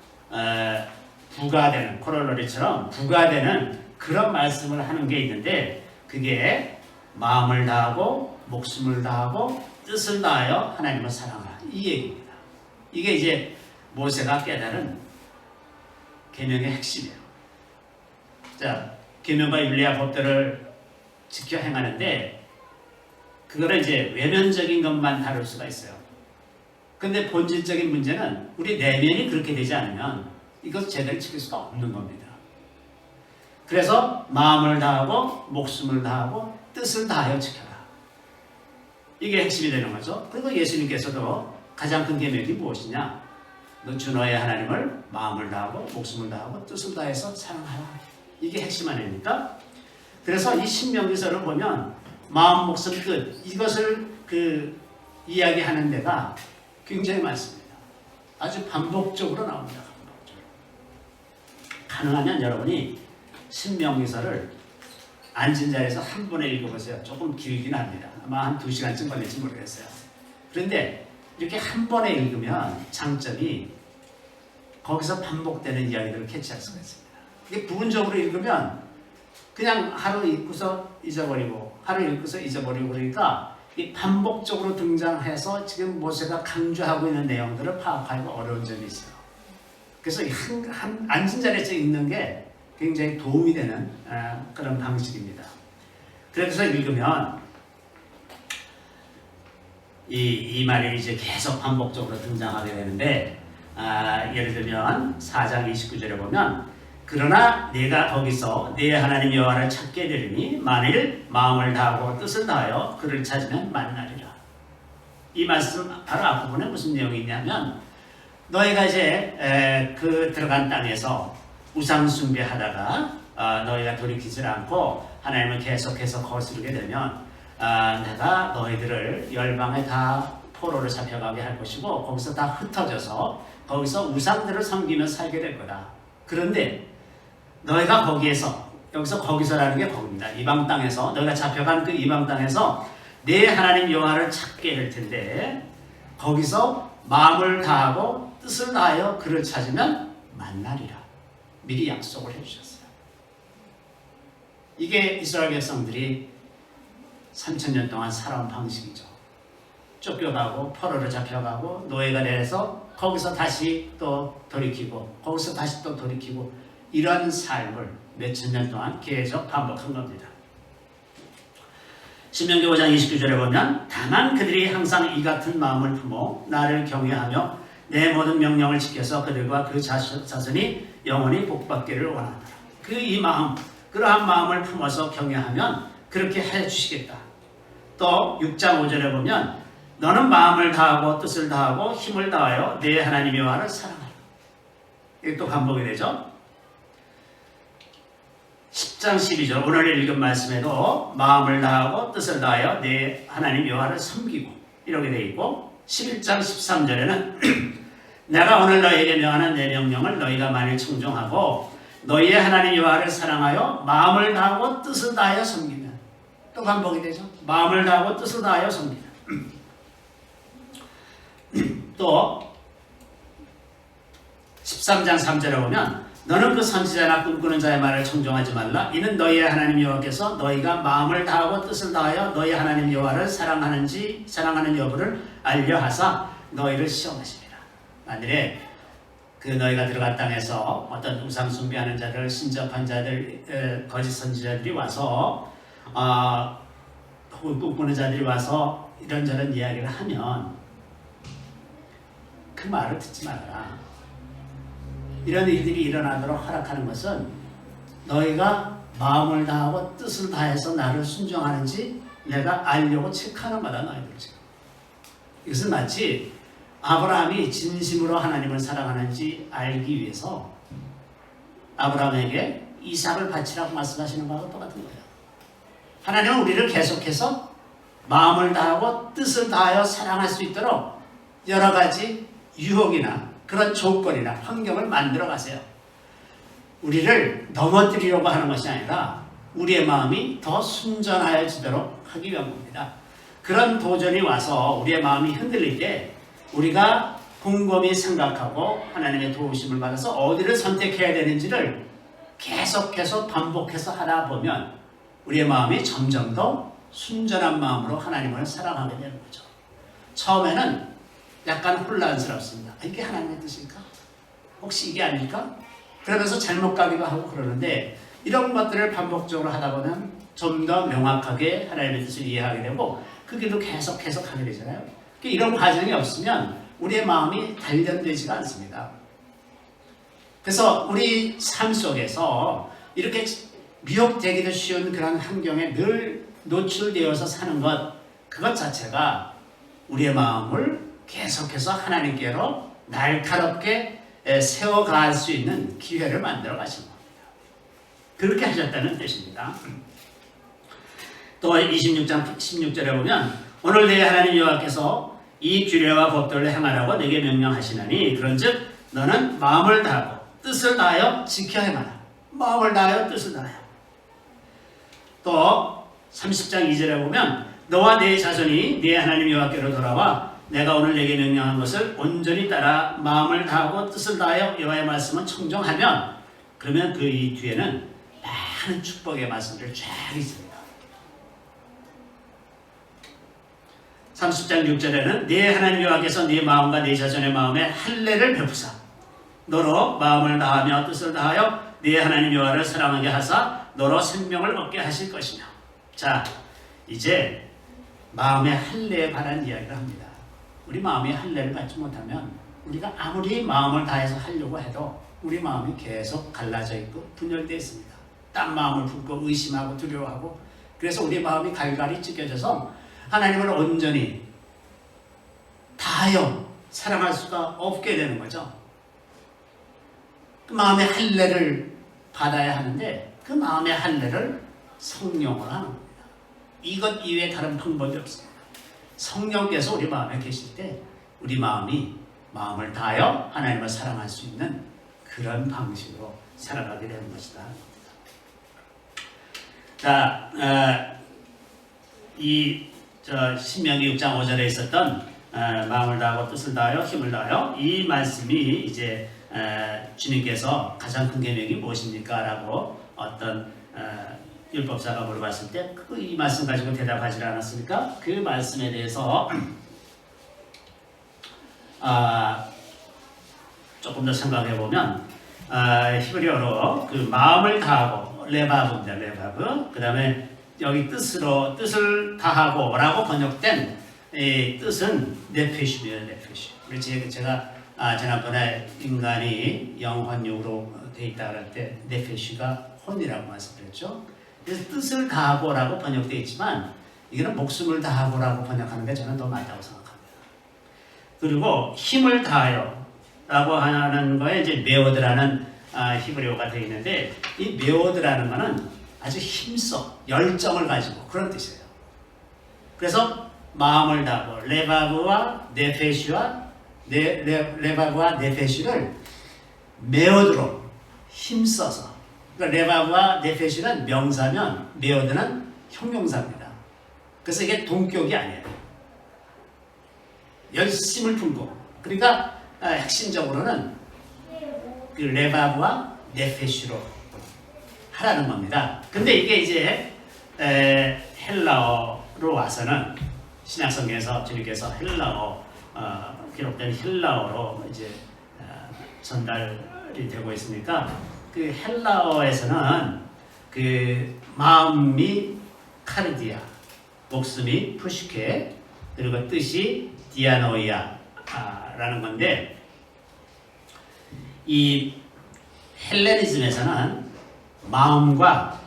부가되는 코롤러리처럼 부가되는 그런 말씀을 하는 게 있는데 그게 마음을 다하고 목숨을 다하고 뜻을 다하여 하나님을 사랑하라 이 얘기입니다. 이게 이제 모세가 깨달은 계명의 핵심이에요. 자, 계명과 윤리와 법도를 지켜 행하는데 그거를 이제 외면적인 것만 다룰 수가 있어요. 근데 본질적인 문제는 우리 내면이 그렇게 되지 않으면 이것 제대로 지킬 수가 없는 겁니다. 그래서 마음을 다하고 목숨을 다하고 뜻을 다하여 지켜라. 이게 핵심이 되는 거죠. 그리고 예수님께서도 가장 큰 계명이 무엇이냐? 너 주 너의 하나님을 마음을 다하고 목숨을 다하고 뜻을 다해서 사랑하라. 이게 핵심 아닙니까? 그래서 이 신명기서를 보면 마음, 목숨, 뜻 이것을 이야기하는 데가 굉장히 많습니다. 아주 반복적으로 나옵니다. 반복적으로. 가능하면 여러분이 신명기서를 앉은 자리에서 한 번에 읽어보세요. 조금 길긴 합니다. 아마 한 2시간쯤 걸릴지 모르겠어요. 그런데 이렇게 한 번에 읽으면 장점이 거기서 반복되는 이야기들을 캐치할 수가 있습니다. 이게 부분적으로 읽으면 그냥 하루 읽고서 잊어버리고 하루 읽고서 잊어버리고 그러니까 이 반복적으로 등장해서 지금 모세가 강조하고 있는 내용들을 파악하기가 어려운 점이 있어요. 그래서 앉은 자리에서 읽는 게 굉장히 도움이 되는 그런 방식입니다. 그래서 읽으면 이 말이 이제 계속 반복적으로 등장하게 되는데 예를 들면 4장 29절에 보면 그러나 내가 거기서 네 하나님 여호와를 찾게 되리니 만일 마음을 다하고 뜻을 다하여 그를 찾으면 만나리라. 이 말씀 바로 앞부분에 무슨 내용이 있냐면 너희가 이제 들어간 땅에서 우상 숭배하다가 너희가 돌이키지 않고 하나님을 계속해서 거스르게 되면 내가 너희들을 열방에 다 포로로 잡혀가게 할 것이고 거기서 다 흩어져서 거기서 우상들을 섬기며 살게 될 거다. 그런데 너희가 거기서라는 게 거기입니다. 이방 땅에서 너희가 잡혀간 그 이방 땅에서 내 하나님 여호와를 찾게 될 텐데 거기서 마음을 다하고 뜻을 다하여 그를 찾으면 만나리라. 미리 약속을 해주셨어요. 이게 이스라엘 백성들이 3000년 동안 살아온 방식이죠. 쫓겨가고 포로로 잡혀가고 노예가 돼서 거기서 다시 또 돌이키고 거기서 다시 또 돌이키고 이런 삶을 몇천 년 동안 계속 반복한 겁니다. 신명기 5장 29절에 보면 다만 그들이 항상 이 같은 마음을 품어 나를 경외하며 내 모든 명령을 지켜서 그들과 그 자손이 영원히 복받기를 원한다. 그러한 마음을 품어서 경외하면 그렇게 해주시겠다. 또 6장 5절에 보면 너는 마음을 다하고 뜻을 다하고 힘을 다하여 내 하나님 여호와를 사랑하라. 이게 또 반복이 되죠. 10장 12절 오늘 읽은 말씀에도 마음을 다하고 뜻을 다하여 내 하나님 여호와를 섬기고 이렇게 되어 있고 11장 13절에는 내가 오늘 너희에게 명하는 내 명령을 너희가 만일 청종하고 너희의 하나님 여호와를 사랑하여 마음을 다하고 뜻을 다하여 섬기면 또 반복이 되죠. 마음을 다하고 뜻을 다하여 섬기면 또 13장 3절에 보면 너는 그 선지자나 꿈꾸는 자의 말을 청종하지 말라. 이는 너희의 하나님 여호와께서 너희가 마음을 다하고 뜻을 다하여 너희 하나님 여호와를 사랑하는 여부를 알려하사 너희를 시험하시리라. 만일에 너희가 들어간 땅에서 어떤 우상 숭배하는 자들, 신접한 자들, 거짓 선지자들이 와서 혹은 꿈꾸는 자들이 와서 이런저런 이야기를 하면 그 말을 듣지 말아라. 이런 일들이 일어나도록 허락하는 것은 너희가 마음을 다하고 뜻을 다해서 나를 순종하는지 내가 알려고 체크하는 거다 너희들 지금. 이것은 마치 아브라함이 진심으로 하나님을 사랑하는지 알기 위해서 아브라함에게 이삭을 바치라고 말씀하시는 것과 똑같은 거예요. 하나님은 우리를 계속해서 마음을 다하고 뜻을 다하여 사랑할 수 있도록 여러 가지 유혹이나 그런 조건이나 환경을 만들어 가세요. 우리를 넘어뜨리려고 하는 것이 아니라 우리의 마음이 더 순전하여지도록 하기 위한 겁니다. 그런 도전이 와서 우리의 마음이 흔들릴 때 우리가 곰곰이 생각하고 하나님의 도우심을 받아서 어디를 선택해야 되는지를 계속해서 반복해서 하다 보면 우리의 마음이 점점 더 순전한 마음으로 하나님을 사랑하게 되는 거죠. 처음에는 약간 혼란스럽습니다. 이게 하나님의 뜻일까? 혹시 이게 아닐까? 그러면서 잘못 가기도 하고 그러는데 이런 것들을 반복적으로 하다 보면 좀 더 명확하게 하나님의 뜻을 이해하게 되고 그 길도 계속 하게 되잖아요. 이런 과정이 없으면 우리의 마음이 단련되지가 않습니다. 그래서 우리 삶 속에서 이렇게 미혹되기도 쉬운 그런 환경에 늘 노출되어서 사는 것, 그것 자체가 우리의 마음을 계속해서 하나님께로 날카롭게 세워갈 수 있는 기회를 만들어 가신 겁니다. 그렇게 하셨다는 뜻입니다. 또 26장 16절에 보면 오늘 내 하나님 여호와께서 이 규례와 법도를 행하라고 내게 명령하시나니 그런즉 너는 마음을 다하고 뜻을 다하여 지켜야 해마라. 마음을 다하여 뜻을 다하여. 또 30장 2절에 보면 너와 내 자손이 내 하나님 여호와께로 돌아와 내가 오늘 내게 명령한 것을 온전히 따라 마음을 다하고 뜻을 다하여 여호와의 말씀을 청종하면 그러면 그 이 뒤에는 많은 축복의 말씀들 쫙 있습니다. 30장 6절에는 네 하나님 여호와께서 네 마음과 네 자손의 마음에 할례를 베푸사 너로 마음을 다하며 뜻을 다하여 네 하나님 여호와를 사랑하게 하사 너로 생명을 얻게 하실 것이며. 자, 이제 마음의 할례에 관한 이야기를 합니다. 우리 마음이 할례를 받지 못하면 우리가 아무리 마음을 다해서 하려고 해도 우리 마음이 계속 갈라져 있고 분열되어 있습니다. 딴 마음을 품고 의심하고 두려워하고 그래서 우리 마음이 갈갈이 찢겨져서 하나님을 온전히 다하여 사랑할 수가 없게 되는 거죠. 그 마음의 할례를 받아야 하는데 그 마음의 할례를 성령으로 하는 겁니다. 이것 이외에 다른 방법이 없습니다. 성령께서 우리 마음에 계실 때 우리 마음이 마음을 다하여 하나님을 사랑할 수 있는 그런 방식으로 살아가게 되는 것이다. 자, 신명기 6장 5절에 있었던 마음을 다하고 뜻을 다하여 힘을 다하여 이 말씀이 이제 주님께서 가장 큰 계명이 무엇입니까? 라고 어떤 율법사가 물어봤을 때 이 말씀 가지고 대답하지 않았습니까? 그 말씀에 대해서 조금 더 생각해 보면 히브리어로 그 마음을 다하고 레바브입니다. 레바브. 그 다음에 여기 뜻을 다하고라고 번역된 이 뜻은 네페시입니다. 네페시. 제가 지난번에 인간이 영혼육으로 돼 있다 그럴 때 네페시가 혼이라고 말씀드렸죠. 그래서 뜻을 다하고라고 번역되어 있지만 이거는 목숨을 다하고라고 번역하는 게 저는 더 맞다고 생각합니다. 그리고 힘을 다하여라고 하는 거에 이제 메오드라는 히브리어가 되어 있는데 이 메오드라는 거는 아주 힘써 열정을 가지고 그런 뜻이에요. 그래서 마음을 다하고 레바브와 네페시와 레바브와 네페시를 메오드로 힘써서 그러니까 레바브와 네페시는 명사면 메오드는 형용사입니다. 그래서 이게 동격이 아니에요. 열심을 품고 그러니까 핵심적으로는 그 레바브와 네페시로 하라는 겁니다. 근데 이게 이제 헬라어로 와서는 신약성경에서 주님께서 헬라어 기록된 헬라어로 이제 전달이 되고 있으니까 그 헬라어에서는 그 마음이 카르디아, 목숨이 푸시케, 그리고 뜻이 디아노이아라는 건데, 이 헬레니즘에서는 마음과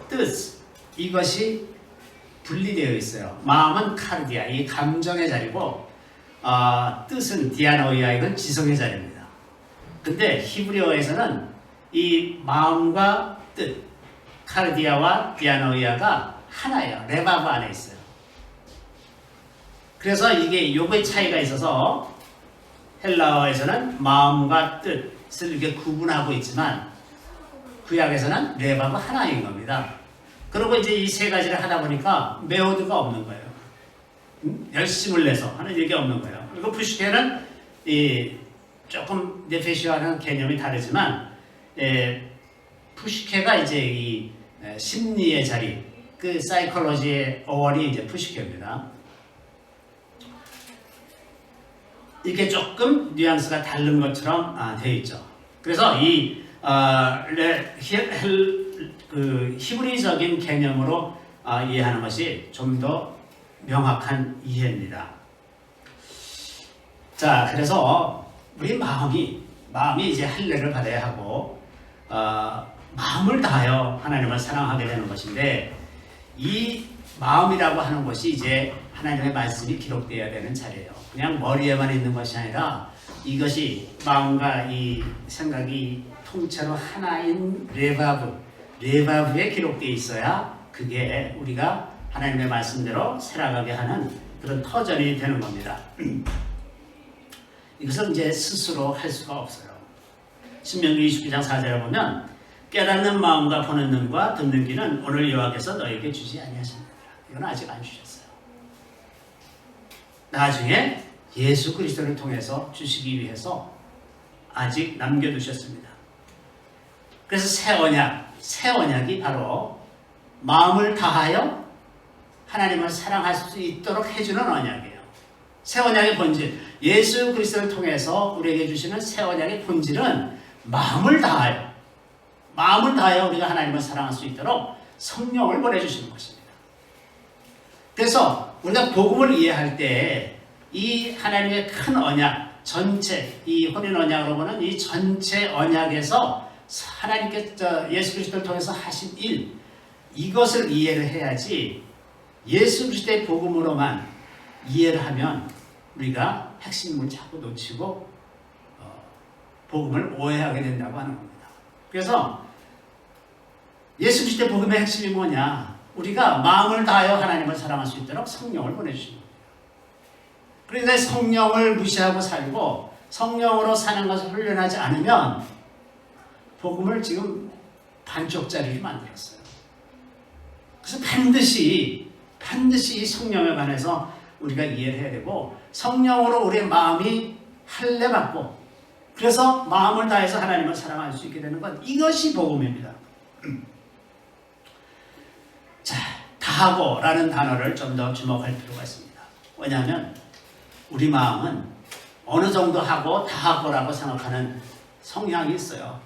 뜻, 이것이 분리되어 있어요. 마음은 카르디아, 이 감정의 자리고, 뜻은 디아노이아, 이건 지성의 자리입니다. 근데 히브리어에서는 이 마음과 뜻, 카르디아와 디아노이아가 하나예요. 레바브 안에 있어요. 그래서 이게 요거의 차이가 있어서 헬라어에서는 마음과 뜻을 이렇게 구분하고 있지만 구약에서는 레바브 하나인 겁니다. 그리고 이제 이 세 가지를 하다 보니까 메오드가 없는 거예요. 열심을 내서 하는 얘기 없는 거예요. 그리고 푸시케는 조금 네페시와는 개념이 다르지만 푸시케가 이제 이 심리의 자리, 그 사이콜로지의 어원이 이제 푸시케입니다. 이게 조금 뉘앙스가 다른 것처럼 되어 있죠. 그래서 이 히브리적인 개념으로 이해하는 것이 좀 더 명확한 이해입니다. 자, 그래서 우리 마음이 이제 할례를 받아야 하고 마음을 다하여 하나님을 사랑하게 되는 것인데, 이 마음이라고 하는 것이 이제 하나님의 말씀이 기록되어야 되는 자리예요. 그냥 머리에만 있는 것이 아니라 이것이 마음과 이 생각이 통째로 하나인 레바브에 기록되어 있어야 그게 우리가 하나님의 말씀대로 살아가게 하는 그런 터전이 되는 겁니다. 이것은 이제 스스로 할 수가 없어요. 신명기 29장 4절에 보면 깨닫는 마음과 보는 눈과 듣는 귀는 오늘 여호와께서 너에게 주지 아니하십니다. 이건 아직 안 주셨어요. 나중에 예수 그리스도를 통해서 주시기 위해서 아직 남겨두셨습니다. 그래서 새 언약이 바로 마음을 다하여 하나님을 사랑할 수 있도록 해주는 언약이에요. 새 언약의 본질, 예수 그리스도를 통해서 우리에게 주시는 새 언약의 본질은 마음을 다하여 우리가 하나님을 사랑할 수 있도록 성령을 보내주시는 것입니다. 그래서 우리가 복음을 이해할 때 이 하나님의 큰 언약 전체, 이 혼인 언약으로 보는 이 전체 언약에서 하나님께서 예수 그리스도를 통해서 하신 일, 이것을 이해를 해야지 예수 그리스도의 복음으로만 이해를 하면 우리가 핵심을 자꾸 놓치고 복음을 오해하게 된다고 하는 겁니다. 그래서 예수 그리스도의 복음의 핵심이 뭐냐? 우리가 마음을 다하여 하나님을 사랑할 수 있도록 성령을 보내주신 겁니다. 그런데 성령을 무시하고 살고 성령으로 사는 것을 훈련하지 않으면 복음을 지금 반쪽짜리로 만들었어요. 그래서 반드시 이 성령에 관해서 우리가 이해를 해야 되고, 성령으로 우리의 마음이 할례받고 그래서 마음을 다해서 하나님을 사랑할 수 있게 되는 것, 이것이 복음입니다. 자, 다하고라는 단어를 좀 더 주목할 필요가 있습니다. 왜냐하면 우리 마음은 어느 정도 하고 다하고라고 생각하는 성향이 있어요.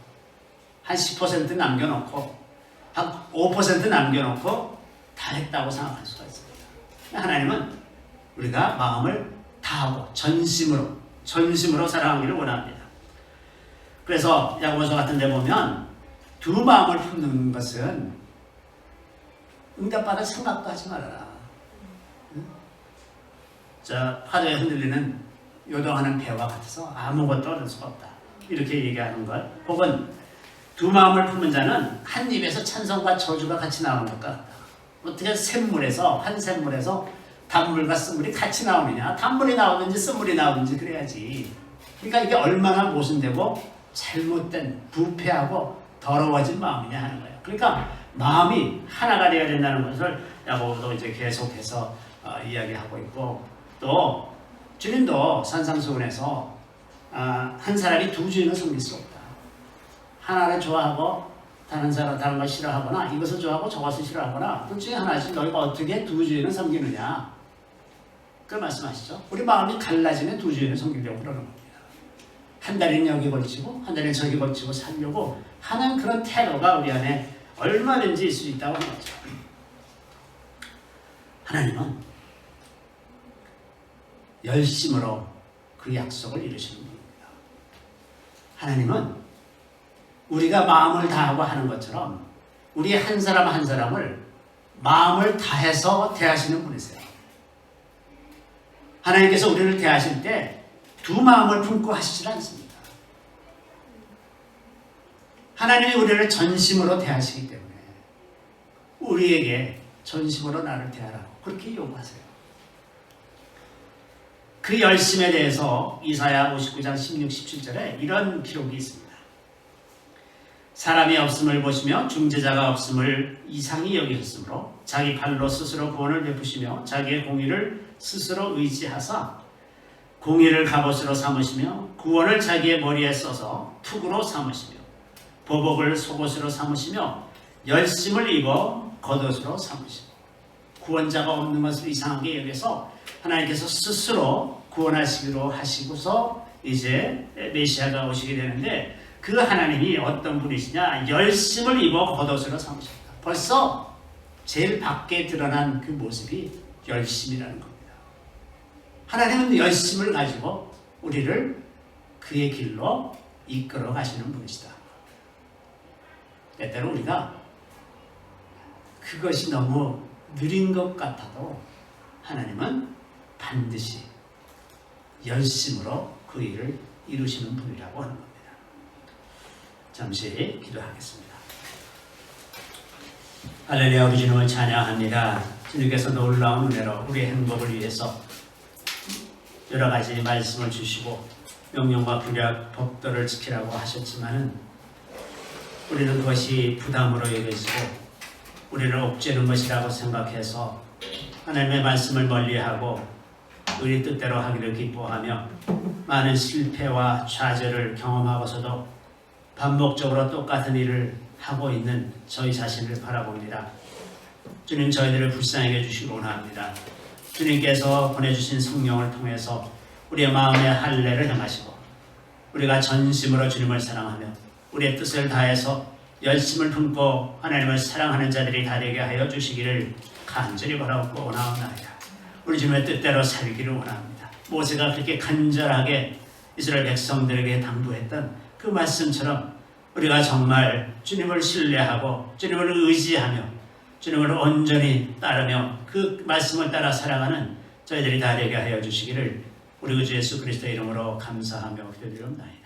한 10% 남겨놓고 한 5% 남겨놓고 다 했다고 생각할 수가 있습니다. 하나님은 우리가 마음을 다하고 전심으로 사랑하기를 원합니다. 그래서 야고보서 같은 데 보면 두 마음을 품는 것은 응답받을 생각도 하지 말아라. 파도에 흔들리는 요동하는 배와 같아서 아무것도 얻을 수가 없다. 이렇게 얘기하는 것. 혹은 두 마음을 품은 자는 한 입에서 찬송과 저주가 같이 나오는 것 같다. 어떻게 한 샘물에서 단물과 쓴물이 같이 나오느냐? 단물이 나오든지 쓴물이 나오든지 그래야지. 그러니까 이게 얼마나 모순되고 잘못된 부패하고 더러워진 마음이냐 하는 거예요. 그러니까 마음이 하나가 되어야 된다는 것을 야고보도 이제 계속해서 이야기하고 있고, 또 주님도 산상수훈에서 한 사람이 두 주인을 섬길 수 없다. 하나를 좋아하고 다른 걸 싫어하거나 이것을 좋아하고 저것을 싫어하거나 둘 중에 하나씩 너희가 어떻게 두 주인을 섬기느냐, 그걸 말씀하시죠. 우리 마음이 갈라지면 두 주인을 섬기려고 그러는 겁니다. 한 달은 여기 걸치고 한 달은 저기 걸치고 살려고 하는 그런 태도가 우리 안에 얼마든지 있을 수 있다고 하는 거죠. 하나님은 열심으로 그 약속을 이루시는 분입니다. 하나님은 우리가 마음을 다하고 하는 것처럼 우리 한 사람 한 사람을 마음을 다해서 대하시는 분이세요. 하나님께서 우리를 대하실 때 두 마음을 품고 하시질 않습니다. 하나님이 우리를 전심으로 대하시기 때문에 우리에게 전심으로 나를 대하라고 그렇게 요구하세요. 그 열심에 대해서 이사야 59장 16, 17절에 이런 기록이 있습니다. 사람이 없음을 보시며 중재자가 없음을 이상히 여기셨으므로 자기 발로 스스로 구원을 베푸시며 자기의 공의를 스스로 의지하사 공의를 갑옷으로 삼으시며 구원을 자기의 머리에 써서 투구로 삼으시며 보복을 속옷으로 삼으시며 열심을 입어 겉옷으로 삼으시고 구원자가 없는 것을 이상하게 여겨서 하나님께서 스스로 구원하시기로 하시고서 이제 메시아가 오시게 되는데 그 하나님이 어떤 분이시냐? 열심을 입어 겉옷으로 삼으십니다. 벌써 제일 밖에 드러난 그 모습이 열심이라는 겁니다. 하나님은 열심을 가지고 우리를 그의 길로 이끌어 가시는 분이시다. 때때로 우리가 그것이 너무 느린 것 같아도 하나님은 반드시 열심으로 그 일을 이루시는 분이라고 하는 겁니다. 잠시 기도하겠습니다. 할렐루야. 우리 주님을 찬양합니다. 주님께서 놀라운 은혜로 우리의 행복을 위해서 여러 가지 말씀을 주시고 명령과 규례, 법도를 지키라고 하셨지만은 우리는 그것이 부담으로 여겨지고 우리를 옥죄는 것이라고 생각해서 하나님의 말씀을 멀리하고 우리 뜻대로 하기를 기뻐하며 많은 실패와 좌절을 경험하고서도 반복적으로 똑같은 일을 하고 있는 저희 자신을 바라봅니다. 주님, 저희들을 불쌍히 해주시기 원합니다. 주님께서 보내주신 성령을 통해서 우리의 마음의 할례를 행하시고 우리가 전심으로 주님을 사랑하며 우리의 뜻을 다해서 열심을 품고 하나님을 사랑하는 자들이 다 되게 하여 주시기를 간절히 바라고 원하옵나이다. 우리 주님의 뜻대로 살기를 원합니다. 모세가 그렇게 간절하게 이스라엘 백성들에게 당부했던 그 말씀처럼 우리가 정말 주님을 신뢰하고 주님을 의지하며 주님을 온전히 따르며 그 말씀을 따라 살아가는 저희들이 다 되게 하여 주시기를 우리 주 예수 그리스도의 이름으로 감사하며 기도드리옵나이다.